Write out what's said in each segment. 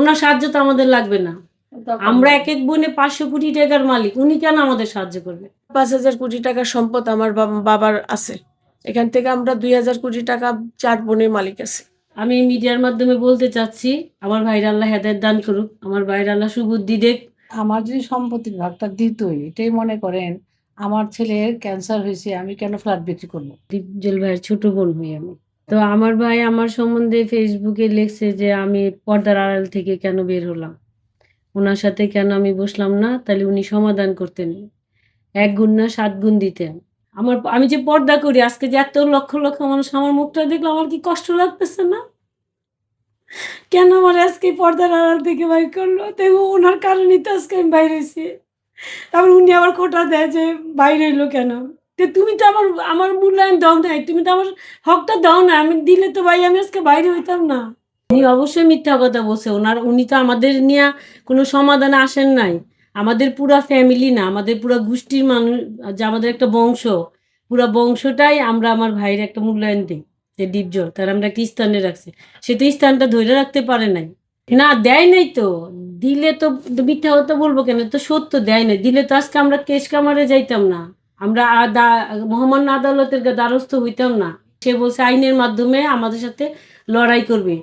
ওনার সাহায্য তো আমাদের লাগবে না। আমরা এক এক বোনে 500 কোটি টাকার মালিক, উনি কেন আমাদের সাহায্য করবে? 5,000 কোটি টাকার সম্পদ আমার বাবার আছে। এখান থেকে আমরা 2,000 কোটি টাকা 4 বোনের মালিক আছে। আমি মিডিয়ার মাধ্যমে বলতে চাচ্ছি, আমার ভাইয়ের আল্লাহ হেদায়েত দান করুক, আমার ভাইয়ের আল্লাহ সুবুদ্ধি দেখ। আমার যদি সম্পত্তির ভাগটা দিতই, এটাই মনে করেন আমার ছেলের ক্যান্সার হয়েছে, আমি কেন ফ্ল্যাট বিক্রি করবো? ডিপজল ভাইয়ের ছোট বোন হই আমি। তো আমার ভাই আমার সম্বন্ধে ফেসবুকে লিখছে যে আমি পর্দার আড়াল থেকে কেন বের হলাম, ওনার সাথে কেন আমি বসলাম না, তাহলে উনি সমাধান করতেন। 1 গুণ না 7 গুণ দিতেন। আমি যে পর্দা করি, আজকে যে এত লক্ষ লক্ষ মানুষ আমার মুখটা দেখলো, আমার কি কষ্ট লাগতেছে না? কেন আমার আজকে পর্দার আড়াল থেকে বাইর করলো? দেখো ওনার কারণেই তো আজকে আমি বাইর হইছি। তারপর উনি আবার খোঁটা দেয় যে বাইর হইলো কেন? তুমি তো আমার মূল্যায়ন দাও নাই। তুমি তো আমার হকটা দাও না। আমি দিলে তো ভাই আমি আজকে বাইরে হইতাম না। উনি অবশ্যই মিথ্যা কথা বলছে। উনি তো আমাদের নিয়া কোনো সমাধানে আসেন নাই। আমাদের পুরা ফ্যামিলি না, আমাদের পুরা গোষ্ঠীর মানুষ, যে আমাদের একটা বংশ, পুরা বংশটাই আমরা আমার ভাইয়ের একটা মূল্যায়ন দেই। যে ডিপজল তার আমরা একটা স্থানে রাখছি। সে তো স্থানটা ধইরা রাখতে পারে নাই। না দেয় নাই তো। দিলে তো মিথ্যা কথা বলবো কেন? তো সত্য দেয় নাই। দিলে তো আজকে আমরা কেস কামারে যাইতাম না। আমরা মহামান্য আদালতের দ্বারস্থ হইতাম না। সে বলছে আইনের মাধ্যমে আমাদের সাথে লড়াই করবে।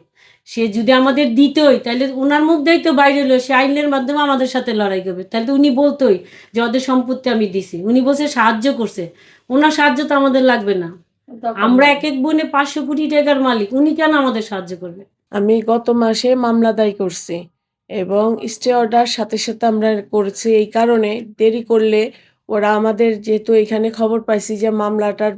সে যদি আমাদের দিতই, তাহলে উনার মুখ দিয়েই তো বাইরে হলো সে আইনের মাধ্যমে আমাদের সাথে লড়াই করবে। তাহলে তো উনি বলতোই যে ওদের সম্পত্তি আমি দিছি। উনি বলছে সাহায্য করছে। ওনার সাহায্য তো আমাদের লাগবে না। আমরা এক এক বোনে 500 কোটি টাকার মালিক, উনি কেন আমাদের সাহায্য করবে? আমি গত মাসে মামলা দায় করছি এবং স্টে অর্ডার সাথে সাথে আমরা করেছি। এই কারণে দেরি করলে ওরা আমাদের, যেহেতু এখানে খবর পাইছি যে মামলাটার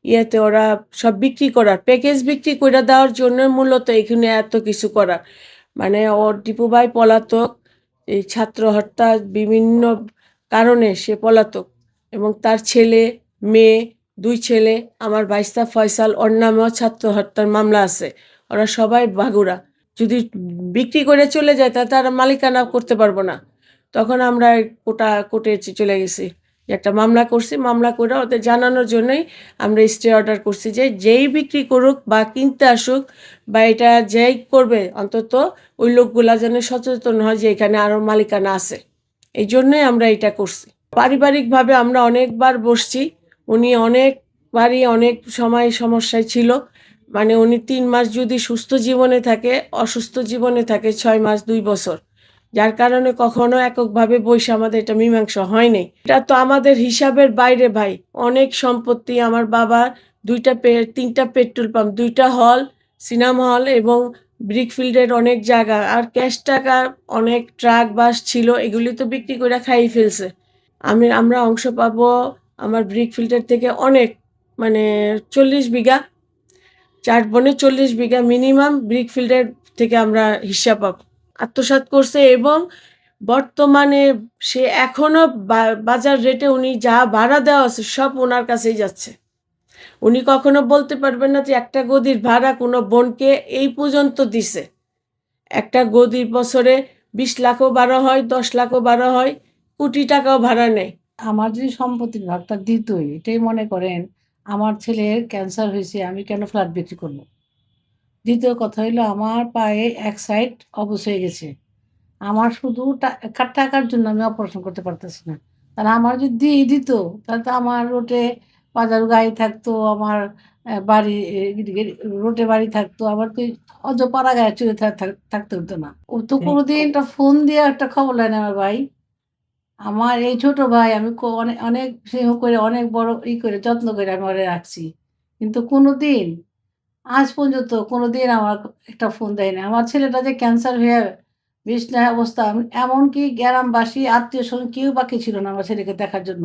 ইয়েতে ওরা সব বিক্রি করার প্যাকেজ বিক্রি করে দেওয়ার জন্য মূলত এখানে এত কিছু করার, মানে ওর দীপু ভাই পলাতক, এই ছাত্র হত্যা বিভিন্ন কারণে সে পলাতক এবং তার ছেলে মেয়ে 2 ছেলে, আমার ভাইস্তা ফয়সাল, ওর নামেও ছাত্র হত্যার মামলা আছে। ওরা সবাই বাগুড়া। যদি বিক্রি করে চলে যায় তাহলে তারা মালিকানা করতে পারবো না। তখন আমরা কোর্টে চলে গেছি, একটা মামলা করছি। মামলা করে ওদের জানানোর জন্যই আমরা স্টে অর্ডার করছি যে যেই বিক্রি করুক বা কিনতে আসুক বা এটা যেই করবে, অন্তত ওই লোকগুলা যেন সচেতন হয় যে এখানে আরও মালিকানা আছে। এই জন্যই আমরা এটা করছি। পারিবারিকভাবে আমরা অনেকবার বসছি। উনি অনেকবারই অনেক সময় সমস্যায় ছিল। মানে উনি 3 মাস যদি সুস্থ জীবনে থাকে, অসুস্থ জীবনে থাকে 6 মাস 2 বছর, যার কারণে কখনো এককভাবে বসে আমাদের এটা মীমাংসা হয়নি। এটা তো আমাদের হিসাবের বাইরে ভাই। অনেক সম্পত্তি আমার বাবার, 3টা পেট্রোল পাম্প, 2টা হল, সিনেমা হল এবং ব্রিকফিল্ডের অনেক জায়গা, আর ক্যাশ টাকা অনেক ট্রাক বাস ছিল, এগুলি তো বিক্রি করে খাইয়ে ফেলছে। আমরা অংশ পাবো আমার ব্রিকফিল্ডের থেকে অনেক, মানে 40 বিঘা, 4 বনে 40 বিঘা মিনিমাম ব্রিকফিল্ডের থেকে আমরা হিস্সা পাবো। আত্মসাৎ করছে এবং বর্তমানে সে এখনো বাজার রেটে উনি যা ভাড়া দেওয়া আছে সব ওনার কাছেই যাচ্ছে। উনি কখনো বলতে পারবেন না যে একটা গদির ভাড়া কোনো বোনকে এই পর্যন্ত দিছে। একটা গদির বছরে 20 লাখও ভাড়া হয়, 10 লাখও ভাড়া হয়, কোটি টাকাও ভাড়া নেয়। আমার যদি সম্পত্তির ভাগটা দিতই, এটাই মনে করেন আমার ছেলের ক্যান্সার হয়েছে, আমি কেন ফ্ল্যাট বিক্রি করবো? দ্বিতীয় কথা হইলো আমার পায়ে এক সাইড অবশ হয়ে গেছে। আমার শুধু টাকার জন্য আমি অপারেশন করতে পারতেছি না। তাহলে আমার যদি দিয়ে দিত, তাহলে তো আমার রোডে বাজার গাড়ি থাকতো, আমার বাড়ি এদিকে রোডে বাড়ি থাকতো, আবার তো অযপাড়া গায়ে চলে থাকতে হতো না। ও তো কোনোদিন একটা ফোন দিয়ে একটা খবর নেয় না আমার ভাই। আমার এই ছোট ভাই, আমি অনেক অনেক স্নেহ করে অনেক বড় করে যত্ন করে আমি ওরে রাখছি। কিন্তু কোনোদিন আজ পর্যন্ত কোনোদিন আমার একটা ফোন দেয় না। আমার ছেলেটা যে ক্যান্সার হয়ে বিছনায় অবস্থা, এমনকি গ্রামবাসী আত্মীয়স্বজন কেউ বাকি ছিল না আমার ছেলেকে দেখার জন্য।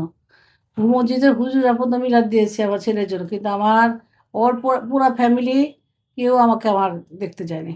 মসজিদের হুজুররা পর্যন্ত মিলাদ দিয়েছে আমার ছেলের জন্য। কিন্তু ওর পুরা ফ্যামিলি কেউ আমাকে দেখতে যায়নি।